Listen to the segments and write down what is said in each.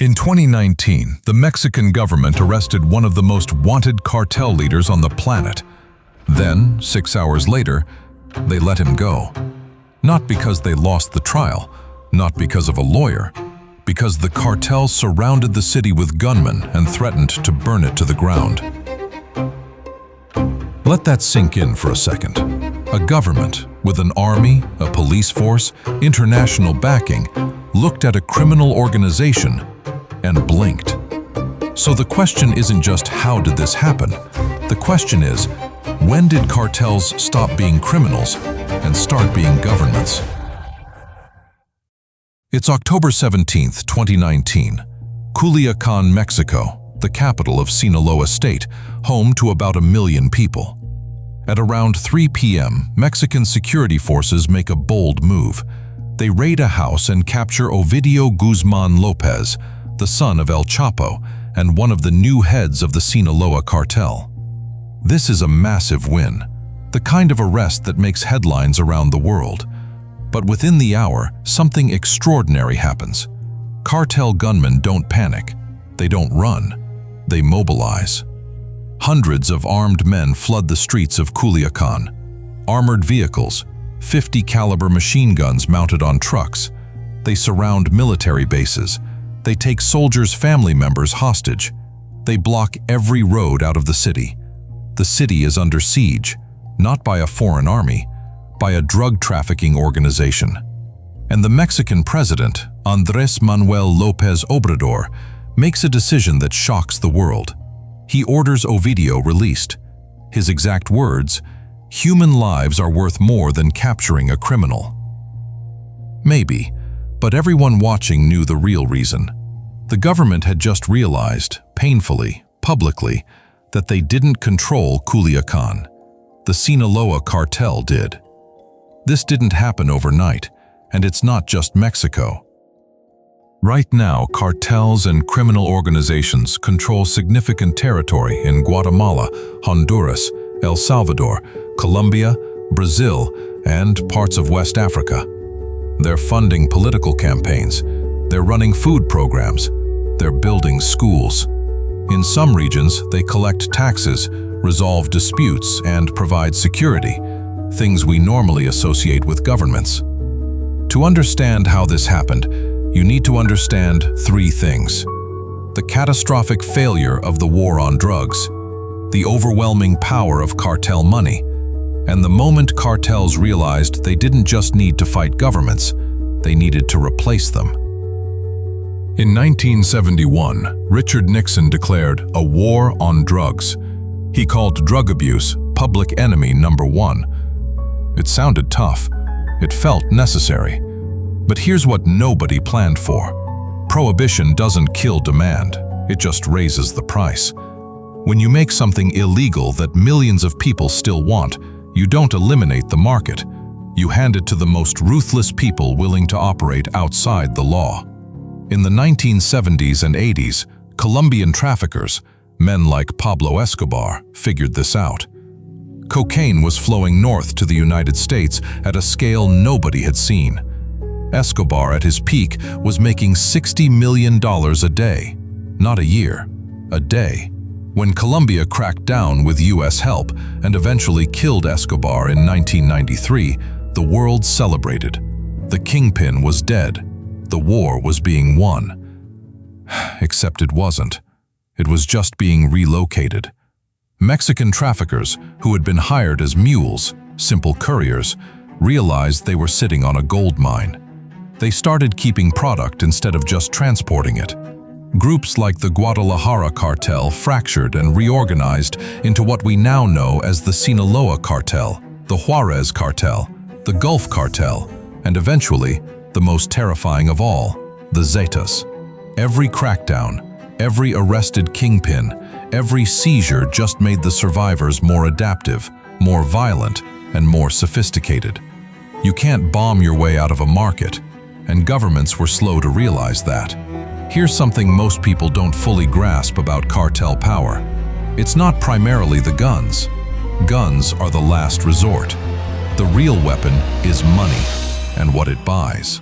In 2019, the Mexican government arrested one of the most wanted cartel leaders on the planet. Then, 6 hours later, they let him go. Not because they lost the trial, not because of a lawyer, because the cartels surrounded the city with gunmen and threatened to burn it to the ground. Let that sink in for a second. A government with an army, a police force, international backing, looked at a criminal organization and blinked. So the question isn't just how did this happen? The question is, when did cartels stop being criminals and start being governments? It's October 17th, 2019. Culiacán, Mexico, the capital of Sinaloa State, home to about 1 million people. At around 3 p.m., Mexican security forces make a bold move. They raid a house and capture Ovidio Guzmán Lopez, the son of El Chapo and one of the new heads of the Sinaloa Cartel. This is a massive win, the kind of arrest that makes headlines around the world. But within the hour, something extraordinary happens. Cartel gunmen don't panic. They don't run. They mobilize. Hundreds of armed men flood the streets of Culiacán. Armored vehicles, 50 caliber machine guns mounted on trucks. They surround military bases. They take soldiers' family members hostage. They block every road out of the city. The city is under siege, not by a foreign army, by a drug trafficking organization. And the Mexican president, Andrés Manuel López Obrador, makes a decision that shocks the world. He orders Ovidio released. His exact words, "Human lives are worth more than capturing a criminal." Maybe, but everyone watching knew the real reason. The government had just realized, painfully, publicly, that they didn't control Culiacán. The Sinaloa Cartel did. This didn't happen overnight, and it's not just Mexico. Right now, cartels and criminal organizations control significant territory in Guatemala, Honduras, El Salvador, Colombia, Brazil, and parts of West Africa. They're funding political campaigns. They're running food programs. They're building schools. In some regions, they collect taxes, resolve disputes, and provide security, things we normally associate with governments. To understand how this happened, you need to understand 3 things. The catastrophic failure of the war on drugs, the overwhelming power of cartel money, and the moment cartels realized they didn't just need to fight governments, they needed to replace them. In 1971, Richard Nixon declared a war on drugs. He called drug abuse public enemy number 1. It sounded tough. It felt necessary. But here's what nobody planned for. Prohibition doesn't kill demand. It just raises the price. When you make something illegal that millions of people still want, you don't eliminate the market. You hand it to the most ruthless people willing to operate outside the law. In the 1970s and 80s, Colombian traffickers, men like Pablo Escobar, figured this out. Cocaine was flowing north to the United States at a scale nobody had seen. Escobar, at his peak, was making $60 million a day. Not a year, a day. When Colombia cracked down with US help and eventually killed Escobar in 1993, the world celebrated. The kingpin was dead. The war was being won. Except it wasn't. It was just being relocated. Mexican traffickers, who had been hired as mules, simple couriers, realized they were sitting on a gold mine. They started keeping product instead of just transporting it. Groups like the Guadalajara Cartel fractured and reorganized into what we now know as the Sinaloa Cartel, the Juarez Cartel, the Gulf Cartel, and eventually, the most terrifying of all, the Zetas. Every crackdown, every arrested kingpin, every seizure just made the survivors more adaptive, more violent, and more sophisticated. You can't bomb your way out of a market, and governments were slow to realize that. Here's something most people don't fully grasp about cartel power. It's not primarily the guns. Guns are the last resort. The real weapon is money and what it buys.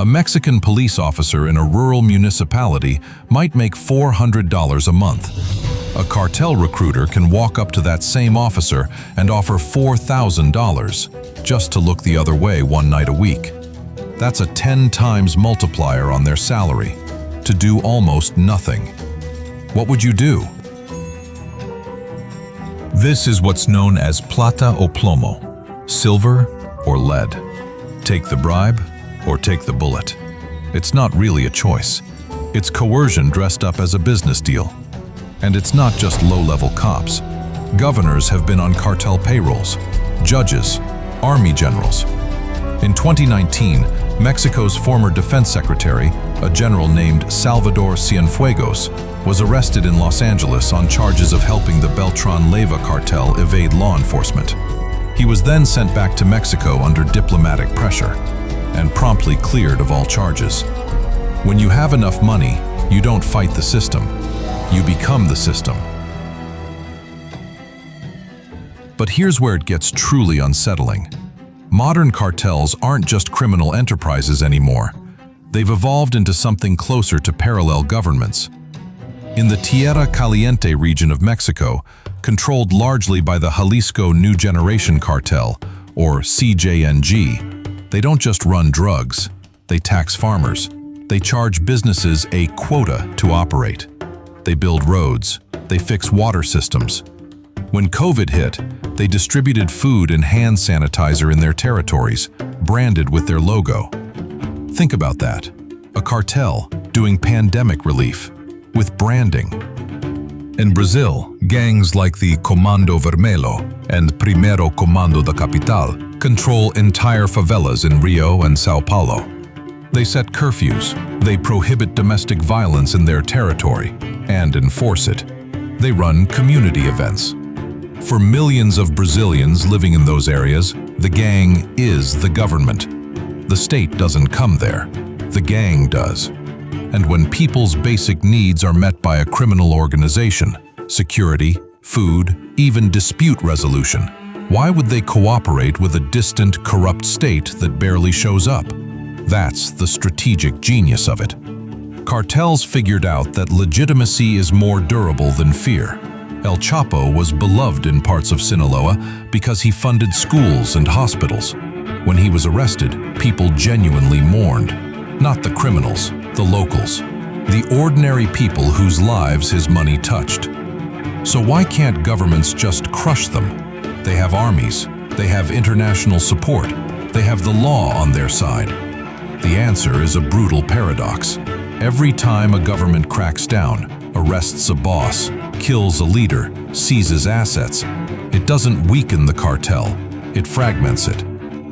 A Mexican police officer in a rural municipality might make $400 a month. A cartel recruiter can walk up to that same officer and offer $4,000 just to look the other way one night a week. That's a 10 times multiplier on their salary, to do almost nothing. What would you do? This is what's known as Plata o plomo, silver or lead. Take the bribe or take the bullet. It's not really a choice. It's coercion dressed up as a business deal. And it's not just low-level cops. Governors have been on cartel payrolls, judges, army generals. In 2019, Mexico's former defense secretary, a general named Salvador Cienfuegos, was arrested in Los Angeles on charges of helping the Beltran-Leyva cartel evade law enforcement. He was then sent back to Mexico under diplomatic pressure and promptly cleared of all charges. When you have enough money, you don't fight the system. You become the system. But here's where it gets truly unsettling. Modern cartels aren't just criminal enterprises anymore. They've evolved into something closer to parallel governments. In the Tierra Caliente region of Mexico, controlled largely by the Jalisco New Generation Cartel, or CJNG, they don't just run drugs, they tax farmers. They charge businesses a quota to operate. They build roads, they fix water systems. When COVID hit, they distributed food and hand sanitizer in their territories, branded with their logo. Think about that. A cartel doing pandemic relief with branding. In Brazil, gangs like the Comando Vermelho and Primero Comando da Capital control entire favelas in Rio and Sao Paulo. They set curfews, they prohibit domestic violence in their territory, and enforce it. They run community events. For millions of Brazilians living in those areas, the gang is the government. The state doesn't come there, the gang does. And when people's basic needs are met by a criminal organization, security, food, even dispute resolution, why would they cooperate with a distant, corrupt state that barely shows up? That's the strategic genius of it. Cartels figured out that legitimacy is more durable than fear. El Chapo was beloved in parts of Sinaloa because he funded schools and hospitals. When he was arrested, people genuinely mourned. Not the criminals, the locals, the ordinary people whose lives his money touched. So why can't governments just crush them? They have armies, they have international support, they have the law on their side. The answer is a brutal paradox. Every time a government cracks down, arrests a boss, kills a leader, seizes assets, it doesn't weaken the cartel, it fragments it.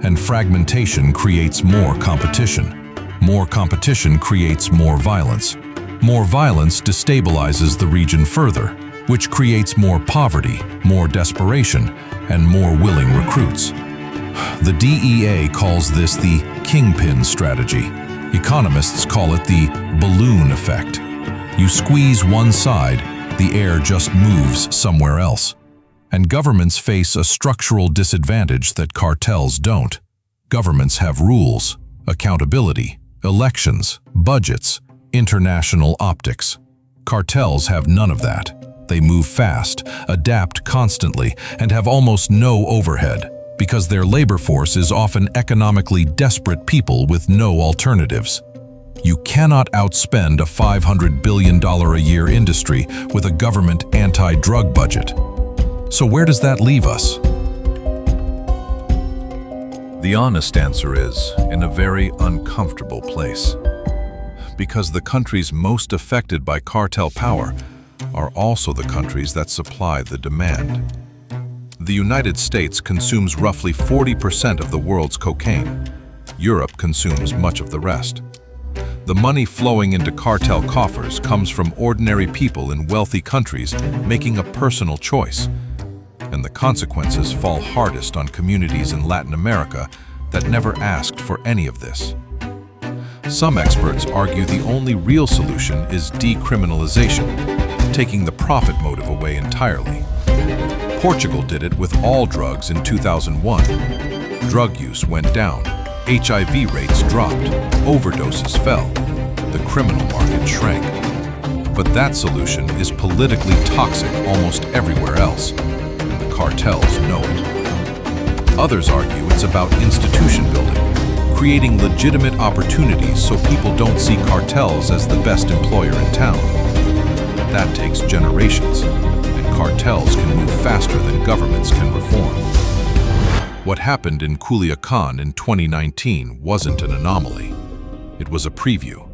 And fragmentation creates more competition. More competition creates more violence. More violence destabilizes the region further, which creates more poverty, more desperation, and more willing recruits. The DEA calls this the kingpin strategy. Economists call it the balloon effect. You squeeze one side, the air just moves somewhere else. And governments face a structural disadvantage that cartels don't. Governments have rules, accountability, elections, budgets, international optics. Cartels have none of that. They move fast, adapt constantly, and have almost no overhead, because their labor force is often economically desperate people with no alternatives. You cannot outspend a $500 billion a year industry with a government anti-drug budget. So where does that leave us? The honest answer is, in a very uncomfortable place. Because the countries most affected by cartel power are also the countries that supply the demand. The United States consumes roughly 40% of the world's cocaine. Europe consumes much of the rest. The money flowing into cartel coffers comes from ordinary people in wealthy countries making a personal choice. And the consequences fall hardest on communities in Latin America that never asked for any of this. Some experts argue the only real solution is decriminalization, taking the profit motive away entirely. Portugal did it with all drugs in 2001. Drug use went down, HIV rates dropped, overdoses fell, the criminal market shrank. But that solution is politically toxic almost everywhere else, and the cartels know it. Others argue it's about institution building, creating legitimate opportunities so people don't see cartels as the best employer in town. But that takes generations, and cartels can move faster than governments can reform. What happened in Culiacán in 2019 wasn't an anomaly. It was a preview.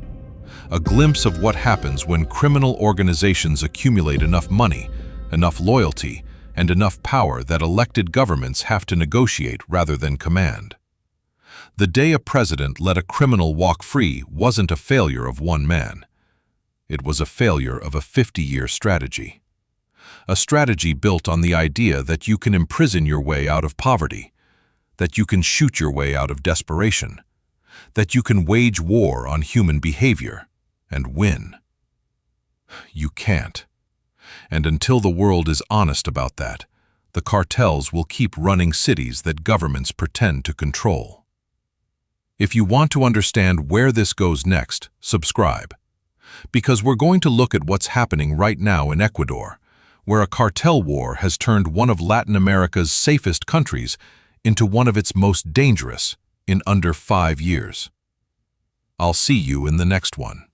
A glimpse of what happens when criminal organizations accumulate enough money, enough loyalty, and enough power that elected governments have to negotiate rather than command. The day a president let a criminal walk free wasn't a failure of one man. It was a failure of a 50-year strategy. A strategy built on the idea that you can imprison your way out of poverty, that you can shoot your way out of desperation, that you can wage war on human behavior and win. You can't. And until the world is honest about that, the cartels will keep running cities that governments pretend to control. If you want to understand where this goes next, subscribe. Because we're going to look at what's happening right now in Ecuador, where a cartel war has turned one of Latin America's safest countries into one of its most dangerous in under 5 years. I'll see you in the next one.